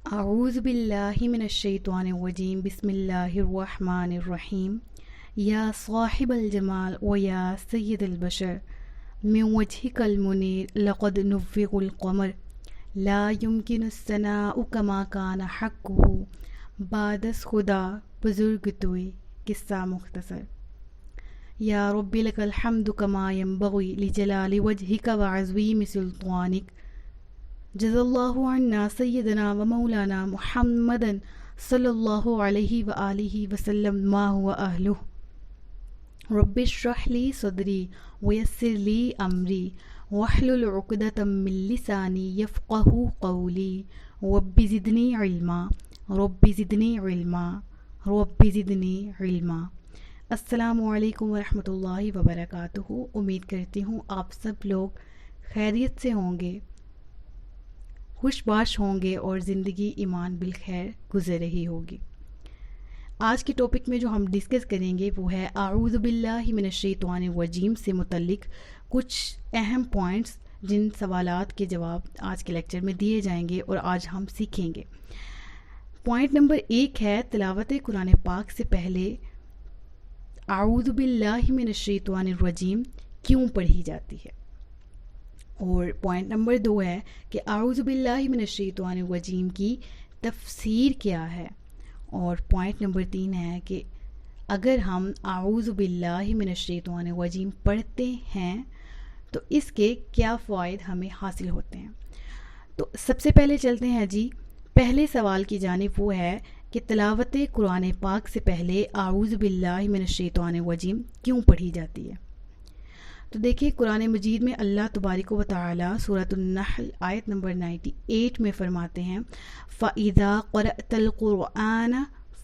أعوذ بالله من الشيطان الرجيم بسم الله الرحمن الرحيم يا صاحب الجمال ويا سيد البشر من وجهك المنير لقد نفق القمر لا يمكن الثناء كما كان حقه بعد خدا بزرگ توئی قصہ مختصر یا رب لك الحمد كما ينبغي لجلال وجهك وعظيم سلطانك جزا اللہ عنا سیدنا و مولانا محمدا صلی اللہ علیہ وآلہ وسلم ما هو اہلہ رب اشرح لی صدری ویسر لی امری واحلل عقدۃ من لسانی یفقہوا قولی رب زدنی علما رب زدنی علما رب زدنی علما۔ السلام علیکم ورحمۃ اللہ وبرکاتہ۔ امید کرتی ہوں آپ سب لوگ خیریت سے ہوں گے، خوش باش ہوں گے اور زندگی ایمان بالخیر گزر رہی ہوگی۔ آج کے ٹاپک میں جو ہم ڈسکس کریں گے وہ ہے اعوذ باللہ من الشیطان الرجیم سے متعلق کچھ اہم پوائنٹس، جن سوالات کے جواب آج کے لیکچر میں دیے جائیں گے اور آج ہم سیکھیں گے۔ پوائنٹ نمبر 1 ہے تلاوت قرآن پاک سے پہلے اعوذ باللہ من الشیطان الرجیم کیوں پڑھی جاتی ہے، اور پوائنٹ نمبر 2 ہے کہ اعوذ باللہ من الشیطان الرجیم کی تفسیر کیا ہے، اور پوائنٹ نمبر 3 ہے کہ اگر ہم اعوذ باللہ من الشیطان الرجیم پڑھتے ہیں تو اس کے کیا فوائد ہمیں حاصل ہوتے ہیں۔ تو سب سے پہلے چلتے ہیں جی پہلے سوال کی جانب، وہ ہے کہ تلاوت قرآن پاک سے پہلے اعوذ باللہ من الشیطان الرجیم کیوں پڑھی جاتی ہے۔ تو دیکھیں قرآن مجید میں اللہ تبارک و تعالی سورۃ النحل آیت نمبر 98 میں فرماتے ہیں فَإِذَا قَرَأْتَ الْقُرْآنَ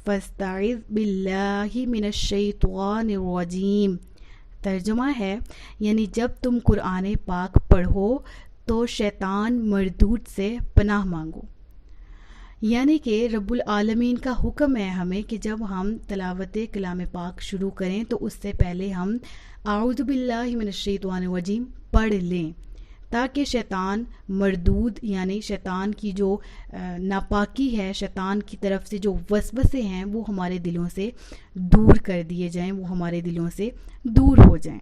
فَاسْتَعِذْ بِاللَّهِ مِنَ الشَّيْطَانِ الرَّجِيمِ۔ ترجمہ ہے یعنی جب تم قرآن پاک پڑھو تو شیطان مردود سے پناہ مانگو، یعنی کہ رب العالمین کا حکم ہے ہمیں کہ جب ہم تلاوت کلام پاک شروع کریں تو اس سے پہلے ہم اعوذ باللہ من الشیطان الرجیم پڑھ لیں، تاکہ شیطان مردود یعنی شیطان کی جو ناپاکی ہے، شیطان کی طرف سے جو وسوسے ہیں وہ ہمارے دلوں سے دور کر دیے جائیں، وہ ہمارے دلوں سے دور ہو جائیں۔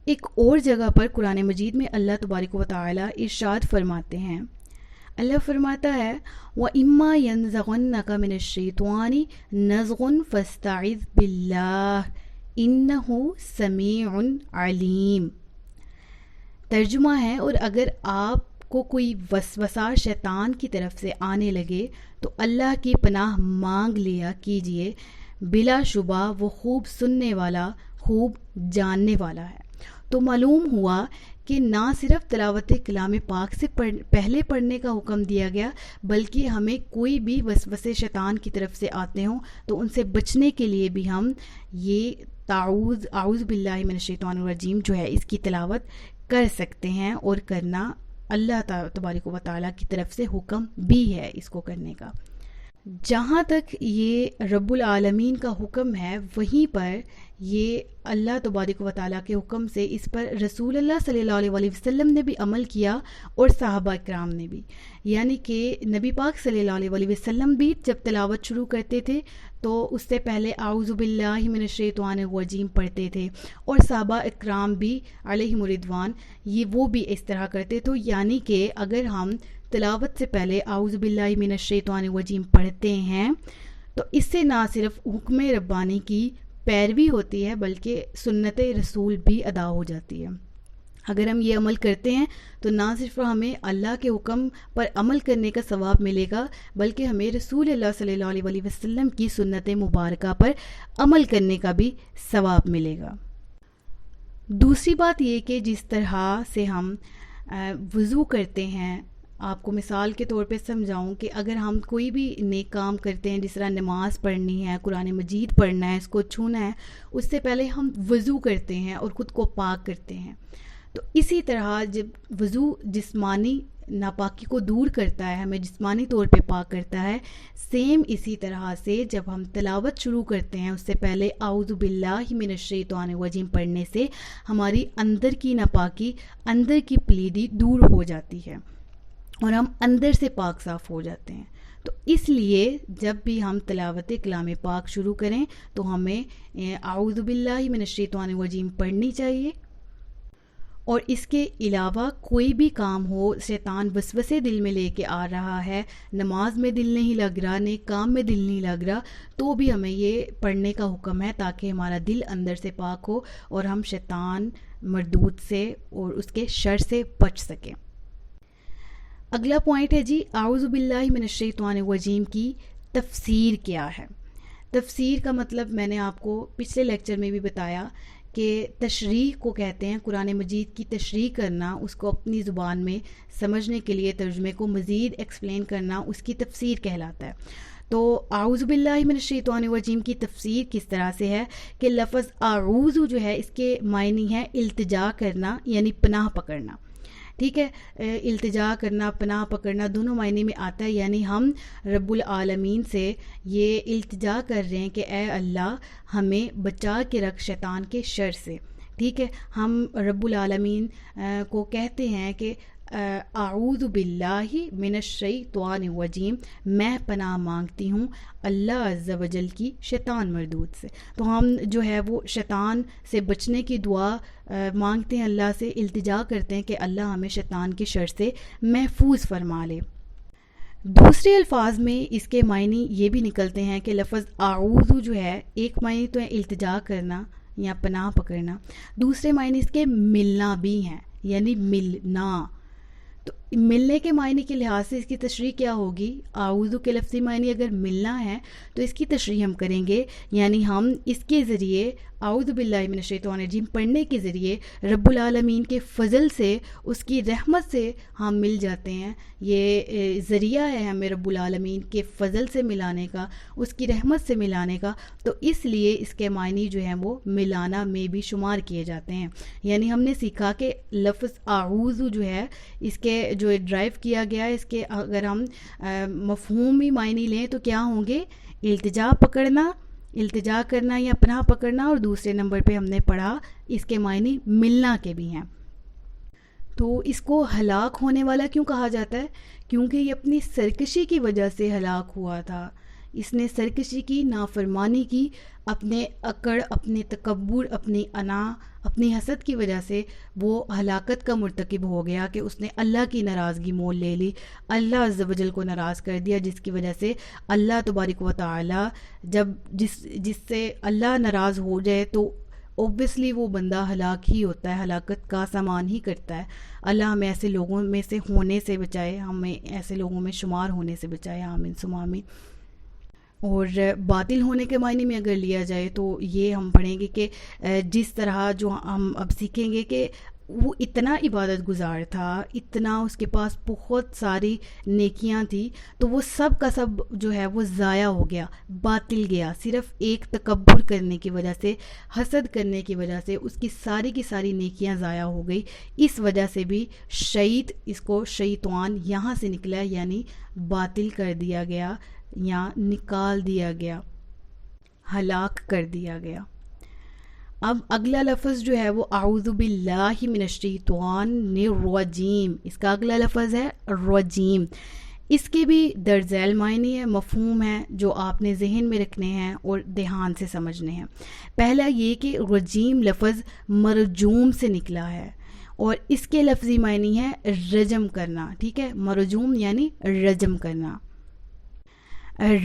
ایک اور جگہ پر قرآن مجید میں اللہ تبارک و تعالی ارشاد فرماتے ہیں، اللہ فرماتا ہے وَإِمَّا يَنزَغَنَّكَ مِنَ الشَّيْطَانِ نَزْغٌ فَاسْتَعِذْ بِاللَّهِ إِنَّهُ سَمِيعٌ عَلِيمٌ۔ ترجمہ ہے اور اگر آپ کو کوئی وسوسہ شیطان کی طرف سے آنے لگے تو اللہ کی پناہ مانگ لیا کیجئے، بلا شبہ وہ خوب سننے والا، خوب جاننے والا ہے۔ تو معلوم ہوا کہ نہ صرف تلاوت کلام پاک سے پہلے پڑھنے کا حکم دیا گیا، بلکہ ہمیں کوئی بھی وسوسے شیطان کی طرف سے آتے ہوں تو ان سے بچنے کے لیے بھی ہم یہ اعوذ باللہ من الشیطان الرجیم جو ہے اس کی تلاوت کر سکتے ہیں، اور کرنا اللہ تبارک و تعالیٰ کی طرف سے حکم بھی ہے اس کو کرنے کا۔ جہاں تک یہ رب العالمین کا حکم ہے، وہیں پر یہ اللہ تبارک و تعالیٰ کے حکم سے اس پر رسول اللہ صلی اللہ علیہ وسلم نے بھی عمل کیا اور صحابہ کرام نے بھی، یعنی کہ نبی پاک صلی اللہ علیہ وسلم بھی جب تلاوت شروع کرتے تھے تو اس سے پہلے اعوذ باللہ من الشیطان الرجیم پڑھتے تھے، اور صحابہ اکرام بھی علیہم الرضوان وہ بھی اس طرح کرتے تھے۔ یعنی کہ اگر ہم تلاوت سے پہلے اعوذ باللہ من الشیطان الرجیم پڑھتے ہیں تو اس سے نہ صرف حکم ربانی کی پیروی ہوتی ہے بلکہ سنت رسول بھی ادا ہو جاتی ہے۔ اگر ہم یہ عمل کرتے ہیں تو نہ صرف ہمیں اللہ کے حکم پر عمل کرنے کا ثواب ملے گا، بلکہ ہمیں رسول اللہ صلی اللہ علیہ وسلم کی سنت مبارکہ پر عمل کرنے کا بھی ثواب ملے گا۔ دوسری بات یہ کہ جس طرح سے ہم وضو کرتے ہیں، آپ کو مثال کے طور پہ سمجھاؤں کہ اگر ہم کوئی بھی نیک کام کرتے ہیں، جس طرح نماز پڑھنی ہے، قرآن مجید پڑھنا ہے، اس کو چھونا ہے، اس سے پہلے ہم وضو کرتے ہیں اور خود کو پاک کرتے ہیں۔ تو اسی طرح جب وضو جسمانی ناپاکی کو دور کرتا ہے، ہمیں جسمانی طور پہ پاک کرتا ہے، سیم اسی طرح سے جب ہم تلاوت شروع کرتے ہیں اس سے پہلے اعوذ باللہ من الشیطان الرجیم پڑھنے سے ہماری اندر کی ناپاکی، اندر کی پلیدی دور ہو جاتی ہے اور ہم اندر سے پاک صاف ہو جاتے ہیں۔ تو اس لیے جب بھی ہم تلاوت کلام پاک شروع کریں تو ہمیں اعوذ باللہ من الشیطان الرجیم پڑھنی چاہیے. اور اس کے علاوہ کوئی بھی کام ہو، شیطان وسوسے دل میں لے کے آ رہا ہے، نماز میں دل نہیں لگ رہا، نیک کام میں دل نہیں لگ رہا، تو بھی ہمیں یہ پڑھنے کا حکم ہے تاکہ ہمارا دل اندر سے پاک ہو اور ہم شیطان مردود سے اور اس کے شر سے بچ سکیں. اگلا پوائنٹ ہے جی، اعوذ باللہ من الشیطان الرجیم کی تفسیر کیا ہے. تفسیر کا مطلب میں نے آپ کو پچھلے لیکچر میں بھی بتایا کہ تشریح کو کہتے ہیں، قرآن مجید کی تشریح کرنا، اس کو اپنی زبان میں سمجھنے کے لیے ترجمے کو مزید ایکسپلین کرنا، اس کی تفسیر کہلاتا ہے. تو اعوذ باللہ من الشیطان الرجیم کی تفسیر کس طرح سے ہے کہ لفظ اعوذ جو ہے اس کے معنی ہے التجا کرنا، یعنی پناہ پکڑنا. ٹھیک ہے، التجا کرنا، پناہ پکڑنا دونوں معنی میں آتا ہے. یعنی ہم رب العالمین سے یہ التجا کر رہے ہیں کہ اے اللہ ہمیں بچا کے رکھ شیطان کے شر سے. ٹھیک ہے، ہم رب العالمین کو کہتے ہیں کہ اعوذ باللہ من الشیطان الرجیم، میں پناہ مانگتی ہوں اللہ عز و جل کی شیطان مردود سے. تو ہم جو ہے وہ شیطان سے بچنے کی دعا مانگتے ہیں، اللہ سے التجا کرتے ہیں کہ اللہ ہمیں شیطان کے شر سے محفوظ فرما لے. دوسرے الفاظ میں اس کے معنی یہ بھی نکلتے ہیں کہ لفظ اعوذ جو ہے، ایک معنی تو ہے التجا کرنا یا پناہ پکڑنا، دوسرے معنی اس کے ملنا بھی ہیں، یعنی ملنا. تو ملنے کے معنی کے لحاظ سے اس کی تشریح کیا ہوگی؟ اعوذ کے لفظی معنی اگر ملنا ہے تو اس کی تشریح ہم کریں گے، یعنی ہم اس کے ذریعے اعوذ باللہ من الشیطان الرجیم پڑھنے کے ذریعے رب العالمین کے فضل سے، اس کی رحمت سے ہم مل جاتے ہیں. یہ ذریعہ ہے ہمیں رب العالمین کے فضل سے ملانے کا، اس کی رحمت سے ملانے کا. تو اس لیے اس کے معنی جو ہیں وہ ملانا میں بھی شمار کیے جاتے ہیں. یعنی ہم نے سیکھا کہ لفظ اعوذ جو ہے اس کے جو ڈرائیو کیا گیا ہے، اس کے اگر ہم مفہومی معنی لیں تو کیا ہوں گے؟ التجا پکڑنا، التجا کرنا یا پناہ پکڑنا، اور دوسرے نمبر پہ ہم نے پڑھا اس کے معنی ملنا کے بھی ہیں. تو اس کو ہلاک ہونے والا کیوں کہا جاتا ہے؟ کیونکہ یہ اپنی سرکشی کی وجہ سے ہلاک ہوا تھا. اس نے سرکشی کی، نافرمانی کی، اپنے اکڑ، اپنے تکبر، اپنی انا، اپنی حسد کی وجہ سے وہ ہلاکت کا مرتکب ہو گیا کہ اس نے اللہ کی ناراضگی مول لے لی، اللہ عز و جل کو ناراض کر دیا، جس کی وجہ سے اللہ تبارک و تعالی جب جس سے اللہ ناراض ہو جائے تو اوبویسلی وہ بندہ ہلاک ہی ہوتا ہے، ہلاکت کا سامان ہی کرتا ہے. اللہ ہمیں ایسے لوگوں میں سے ہونے سے بچائے، ہمیں ایسے لوگوں میں شمار ہونے سے بچائے، آمین ثم آمین. اور باطل ہونے کے معنی میں اگر لیا جائے تو یہ ہم پڑھیں گے کہ جس طرح جو ہم اب سیکھیں گے کہ وہ اتنا عبادت گزار تھا، اتنا اس کے پاس بہت ساری نیکیاں تھی، تو وہ سب کا سب جو ہے وہ ضائع ہو گیا، باطل گیا. صرف ایک تکبر کرنے کی وجہ سے، حسد کرنے کی وجہ سے اس کی ساری نیکیاں ضائع ہو گئی. اس وجہ سے بھی شعید، اس کو شیطان یہاں سے نکلا، یعنی باطل کر دیا گیا یا نکال دیا گیا، ہلاک کر دیا گیا. اب اگلا لفظ جو ہے وہ اعوذ باللہ من الشیطان الرجیم، اس کا اگلا لفظ ہے رجیم. اس کے بھی درج ذیل معنی ہے، مفہوم ہے جو آپ نے ذہن میں رکھنے ہیں اور دھیان سے سمجھنے ہیں. پہلا یہ کہ رجیم لفظ مرجوم سے نکلا ہے اور اس کے لفظی معنی ہے رجم کرنا. ٹھیک ہے، مرجوم یعنی رجم کرنا.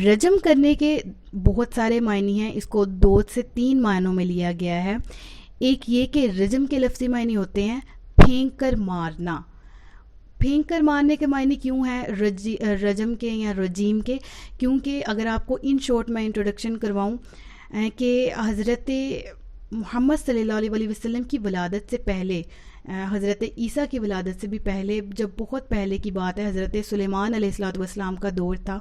رجم کرنے کے بہت سارے معنی ہیں، اس کو 2 سے 3 معنوں میں لیا گیا ہے. ایک یہ کہ رجم کے لفظی معنی ہوتے ہیں پھینک کر مارنا. پھینک کر مارنے کے معنی کیوں ہے رجم کے یا رجیم کے؟ کیونکہ اگر آپ کو ان شارٹ میں انٹروڈکشن کرواؤں کہ حضرت محمد صلی اللہ علیہ وسلم کی ولادت سے پہلے، حضرت عیسیٰ کی ولادت سے بھی پہلے، جب بہت پہلے کی بات ہے، حضرت سلیمان علیہ السلام کا دور تھا.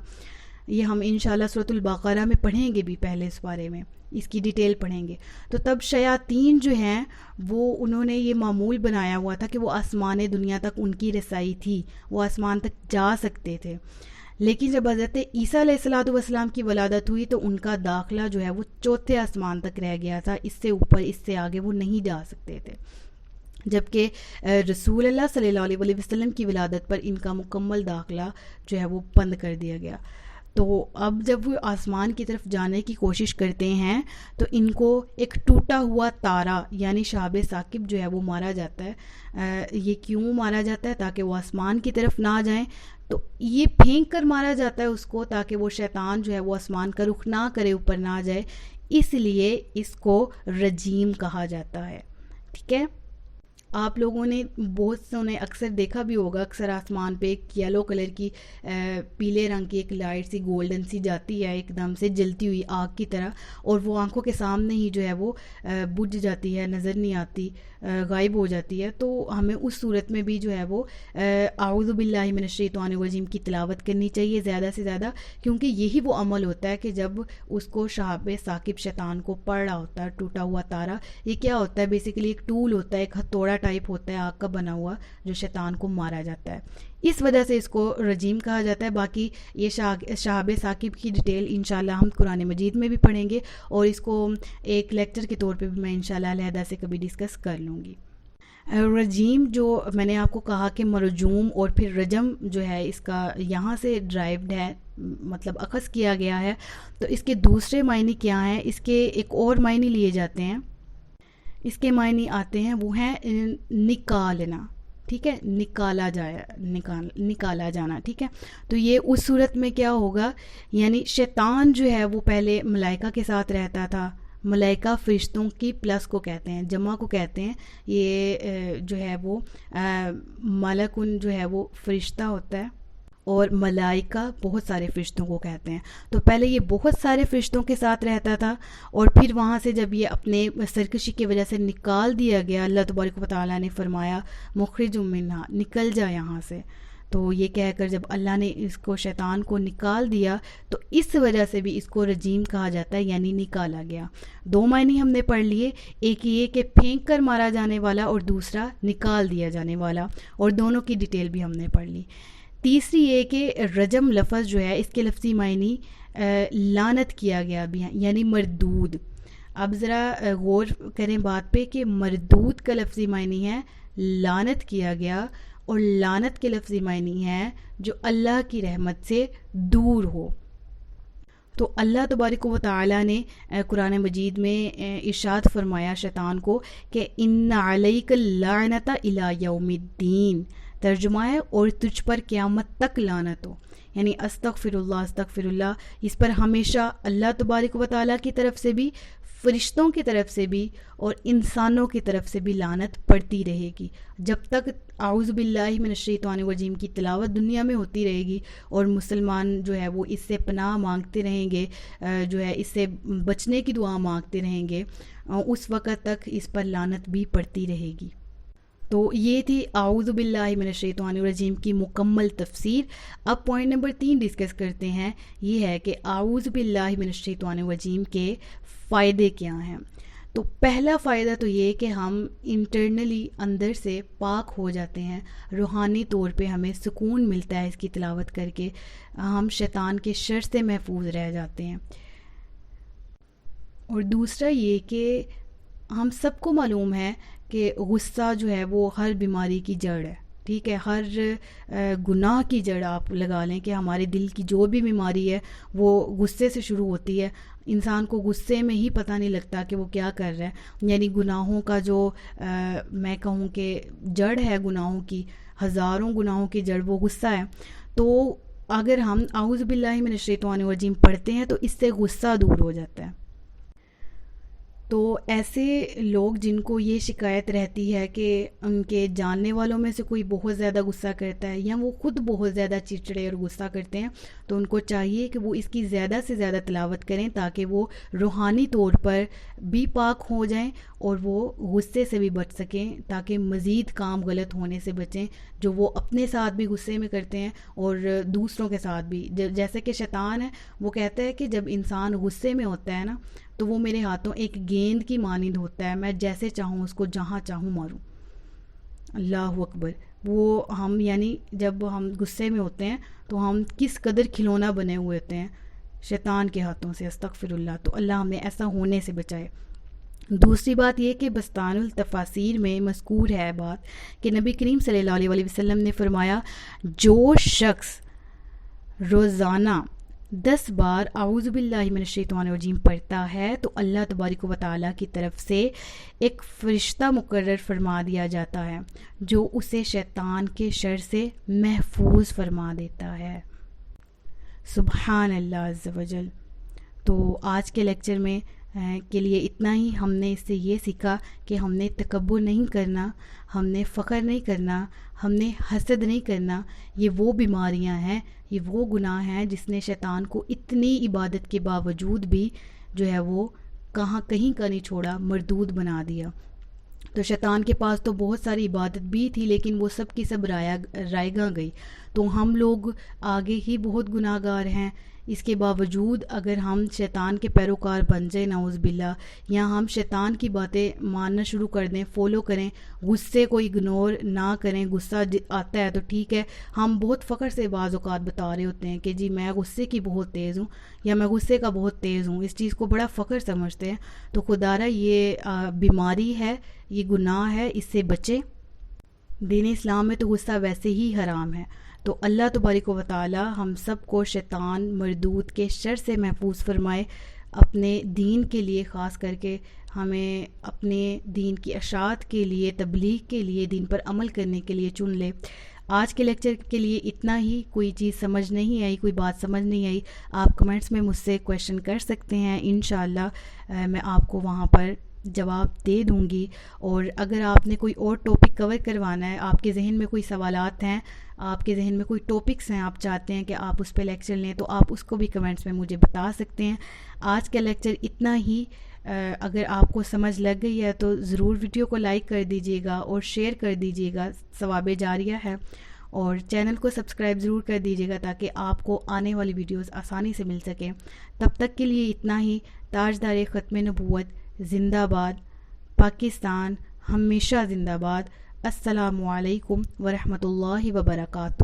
یہ ہم انشاءاللہ سورۃ البقرہ میں پڑھیں گے بھی، پہلے اس بارے میں اس کی ڈیٹیل پڑھیں گے. تو تب شیاطین جو ہیں وہ انہوں نے یہ معمول بنایا ہوا تھا کہ وہ آسمان دنیا تک ان کی رسائی تھی، وہ آسمان تک جا سکتے تھے. لیکن جب حضرت عیسیٰ علیہ السلام کی ولادت ہوئی تو ان کا داخلہ جو ہے وہ 4تھے آسمان تک رہ گیا تھا، اس سے اوپر، اس سے آگے وہ نہیں جا سکتے تھے. جبکہ رسول اللہ صلی اللہ علیہ وسلم کی ولادت پر ان کا مکمل داخلہ جو ہے وہ بند کر دیا گیا۔ تو اب جب وہ آسمان کی طرف جانے کی کوشش کرتے ہیں تو ان کو ایک ٹوٹا ہوا تارا یعنی شہاب ثاقب جو ہے وہ مارا جاتا ہے۔ یہ کیوں مارا جاتا ہے؟ تاکہ وہ آسمان کی طرف نہ جائیں، تو یہ پھینک کر مارا جاتا ہے اس کو، تاکہ وہ شیطان جو ہے وہ آسمان کا رخ نہ کرے، اوپر نہ جائے، اس لیے اس کو رجیم کہا جاتا ہے۔ ٹھیک ہے، آپ لوگوں نے بہت سے نے اکثر دیکھا بھی ہوگا، اکثر آسمان پہ ایک یلو کلر کی پیلے رنگ کی ایک لائٹ سی گولڈن سی جاتی ہے، ایک دم سے جلتی ہوئی آگ کی طرح، اور وہ آنکھوں کے سامنے ہی جو ہے وہ بجھ جاتی ہے، نظر نہیں آتی، غائب ہو جاتی ہے۔ تو ہمیں اس صورت میں بھی جو ہے وہ اعوذ باللہ من الشیطان الرجیم کی تلاوت کرنی چاہیے زیادہ سے زیادہ، کیونکہ یہی وہ عمل ہوتا ہے کہ جب اس کو شہاب ثاقب شیطان کو پڑ رہا ہوتا ہے، ٹوٹا ہوا تارا، یہ کیا ہوتا ہے؟ بیسیکلی ایک ٹول ہوتا ہے، ایک ہتھوڑا ٹائپ ہوتا ہے آگ کا بنا ہوا، جو شیطان کو مارا جاتا ہے، اس وجہ سے اس کو رجیم کہا جاتا ہے۔ باقی یہ شہاب ثاقب کی ڈیٹیل انشاءاللہ ہم قرآن مجید میں بھی پڑھیں گے، اور اس کو ایک لیکچر کے طور پہ بھی میں انشاءاللہ علیحدہ سے کبھی ڈسکس کر لوں گی۔ رجیم جو میں نے آپ کو کہا کہ مرجوم اور پھر رجم جو ہے اس کا یہاں سے ڈرائیوڈ ہے، مطلب اخذ کیا گیا ہے، تو اس کے دوسرے معنی کیا ہیں؟ اس کے ایک اور معنی لیے جاتے ہیں، اس کے معنی آتے ہیں، وہ ہیں نکالنا، ٹھیک ہے، نکالا جانا، ٹھیک ہے۔ تو یہ اس صورت میں کیا ہوگا؟ یعنی شیطان جو ہے وہ پہلے ملائکہ کے ساتھ رہتا تھا، ملائکہ فرشتوں کی پلس کو کہتے ہیں، جمع کو کہتے ہیں، یہ جو ہے وہ ملکن جو ہے وہ فرشتہ ہوتا ہے، اور ملائکہ بہت سارے فرشتوں کو کہتے ہیں۔ تو پہلے یہ بہت سارے فرشتوں کے ساتھ رہتا تھا، اور پھر وہاں سے جب یہ اپنے سرکشی کی وجہ سے نکال دیا گیا، اللہ تبارک و تعالیٰ نے فرمایا مخرج منہا، نکل جا یہاں سے، تو یہ کہہ کر جب اللہ نے اس کو شیطان کو نکال دیا، تو اس وجہ سے بھی اس کو رجیم کہا جاتا ہے، یعنی نکالا گیا۔ دو معنی ہم نے پڑھ لیے، ایک یہ کہ پھینک کر مارا جانے والا، اور دوسرا نکال دیا جانے والا، اور دونوں کی ڈیٹیل بھی ہم نے پڑھ لی۔ تیسری یہ کہ رجم لفظ جو ہے اس کے لفظی معنی لعنت کیا گیا بھی ہے، یعنی مردود۔ اب ذرا غور کریں بات پہ کہ مردود کا لفظی معنی ہے لعنت کیا گیا، اور لعنت کے لفظی معنی ہے جو اللہ کی رحمت سے دور ہو۔ تو اللہ تبارک و تعالیٰ نے قرآن مجید میں ارشاد فرمایا شیطان کو کہ ان علیک اللعنۃ الی یوم الدین، ترجمہ ہے اور تجھ پر قیامت تک لعنت ہو، یعنی استغفر اللہ، اس پر ہمیشہ اللہ تبارک و تعالیٰ کی طرف سے بھی، فرشتوں کی طرف سے بھی، اور انسانوں کی طرف سے بھی لعنت پڑتی رہے گی، جب تک اعوذ باللہ من الشیطان الرجیم کی تلاوت دنیا میں ہوتی رہے گی، اور مسلمان جو ہے وہ اس سے پناہ مانگتے رہیں گے، جو ہے اس سے بچنے کی دعا مانگتے رہیں گے، اس وقت تک اس پر لعنت بھی پڑتی رہے گی۔ تو یہ تھی اعوذ باللہ من الشیطان الرجیم کی مکمل تفسیر۔ اب پوائنٹ نمبر 3 ڈسکس کرتے ہیں، یہ ہے کہ اعوذ باللہ من الشیطان الرجیم کے فائدے کیا ہیں۔ تو پہلا فائدہ تو یہ کہ ہم انٹرنلی اندر سے پاک ہو جاتے ہیں، روحانی طور پہ ہمیں سکون ملتا ہے اس کی تلاوت کر کے، ہم شیطان کے شر سے محفوظ رہ جاتے ہیں۔ اور دوسرا یہ کہ ہم سب کو معلوم ہے کہ غصہ جو ہے وہ ہر بیماری کی جڑ ہے، ٹھیک ہے، ہر گناہ کی جڑ آپ لگا لیں کہ ہمارے دل کی جو بھی بیماری ہے وہ غصے سے شروع ہوتی ہے۔ انسان کو غصے میں ہی پتہ نہیں لگتا کہ وہ کیا کر رہا ہے، یعنی گناہوں کا جو میں کہوں کہ جڑ ہے گناہوں کی، ہزاروں گناہوں کی جڑ وہ غصہ ہے۔ تو اگر ہم اعوذ باللہ من الشیطان الرجیم پڑھتے ہیں تو اس سے غصہ دور ہو جاتا ہے۔ تو ایسے لوگ جن کو یہ شکایت رہتی ہے کہ ان کے جاننے والوں میں سے کوئی بہت زیادہ غصہ کرتا ہے، یا وہ خود بہت زیادہ چڑچڑے اور غصہ کرتے ہیں، تو ان کو چاہیے کہ وہ اس کی زیادہ سے زیادہ تلاوت کریں، تاکہ وہ روحانی طور پر بھی پاک ہو جائیں اور وہ غصے سے بھی بچ سکیں، تاکہ مزید کام غلط ہونے سے بچیں جو وہ اپنے ساتھ بھی غصے میں کرتے ہیں اور دوسروں کے ساتھ بھی۔ جیسے کہ شیطان ہے، وہ کہتا ہے کہ جب انسان غصے میں ہوتا ہے نا، تو وہ میرے ہاتھوں ایک گیند کی مانند ہوتا ہے، میں جیسے چاہوں اس کو جہاں چاہوں ماروں۔ اللہ اکبر۔ وہ ہم یعنی جب ہم غصے میں ہوتے ہیں تو ہم کس قدر کھلونا بنے ہوئے ہوتے ہیں شیطان کے ہاتھوں سے، استغفر اللہ۔ تو اللہ ہمیں ایسا ہونے سے بچائے۔ دوسری بات یہ کہ بستان التفاسیر میں مذکور ہے بات کہ نبی کریم صلی اللہ علیہ وسلم نے فرمایا جو شخص روزانہ 10 بار اعوذ باللہ من الشیطان الرجیم پڑھتا ہے تو اللہ تبارک و تعالیٰ کی طرف سے ایک فرشتہ مقرر فرما دیا جاتا ہے جو اسے شیطان کے شر سے محفوظ فرما دیتا ہے۔ سبحان اللہ عز و جل۔ تو آج کے لیکچر میں کے لیے اتنا ہی۔ ہم نے اس سے یہ سیکھا کہ ہم نے تکبر نہیں کرنا، ہم نے فخر نہیں کرنا، ہم نے حسد نہیں کرنا۔ یہ وہ بیماریاں ہیں، یہ وہ گناہ ہیں جس نے شیطان کو اتنی عبادت کے باوجود بھی جو ہے وہ کہیں کا نہیں چھوڑا، مردود بنا دیا۔ تو شیطان کے پاس تو بہت ساری عبادت بھی تھی لیکن وہ سب کی سب رائیگاں گئی۔ تو ہم لوگ آگے ہی بہت گناہ گار ہیں، اس کے باوجود اگر ہم شیطان کے پیروکار بن جائیں نعوذ باللہ، یا ہم شیطان کی باتیں ماننا شروع کر دیں، فالو کریں، غصے کو اگنور نہ کریں۔ غصہ آتا ہے تو ٹھیک ہے، ہم بہت فخر سے بعض اوقات بتا رہے ہوتے ہیں کہ جی میں غصے کی بہت تیز ہوں یا میں غصے کا بہت تیز ہوں، اس چیز کو بڑا فخر سمجھتے ہیں۔ تو خدارہ یہ بیماری ہے، یہ گناہ ہے، اس سے بچیں۔ دین اسلام میں تو غصہ ویسے ہی حرام ہے۔ تو اللہ تبارک و تعالی ہم سب کو شیطان مردود کے شر سے محفوظ فرمائے۔ اپنے دین کے لیے خاص کر کے ہمیں اپنے دین کی اشاعت کے لیے، تبلیغ کے لیے، دین پر عمل کرنے کے لیے چن لے۔ آج کے لیکچر کے لیے اتنا ہی۔ کوئی چیز سمجھ نہیں آئی، کوئی بات سمجھ نہیں آئی، آپ کمنٹس میں مجھ سے کویشچن کر سکتے ہیں، انشاءاللہ میں آپ کو وہاں پر جواب دے دوں گی۔ اور اگر آپ نے کوئی اور ٹاپک کور کروانا ہے، آپ کے ذہن میں کوئی سوالات ہیں، آپ کے ذہن میں کوئی ٹاپکس ہیں، آپ چاہتے ہیں کہ آپ اس پہ لیکچر لیں، تو آپ اس کو بھی کمنٹس میں مجھے بتا سکتے ہیں۔ آج کا لیکچر اتنا ہی۔ اگر آپ کو سمجھ لگ گئی ہے تو ضرور ویڈیو کو لائک کر دیجیے گا اور شیئر کر دیجیے گا، ثواب جاریہ ہے۔ اور چینل کو سبسکرائب ضرور کر دیجیے گا تاکہ آپ کو آنے والی ویڈیوز آسانی سے مل سکیں۔ تب تک کے لیے اتنا ہی۔ تاجدار ختم نبوت زندہ باد، پاکستان ہمیشہ زندہ باد۔ السلام علیکم ورحمۃ اللہ وبرکاتہ۔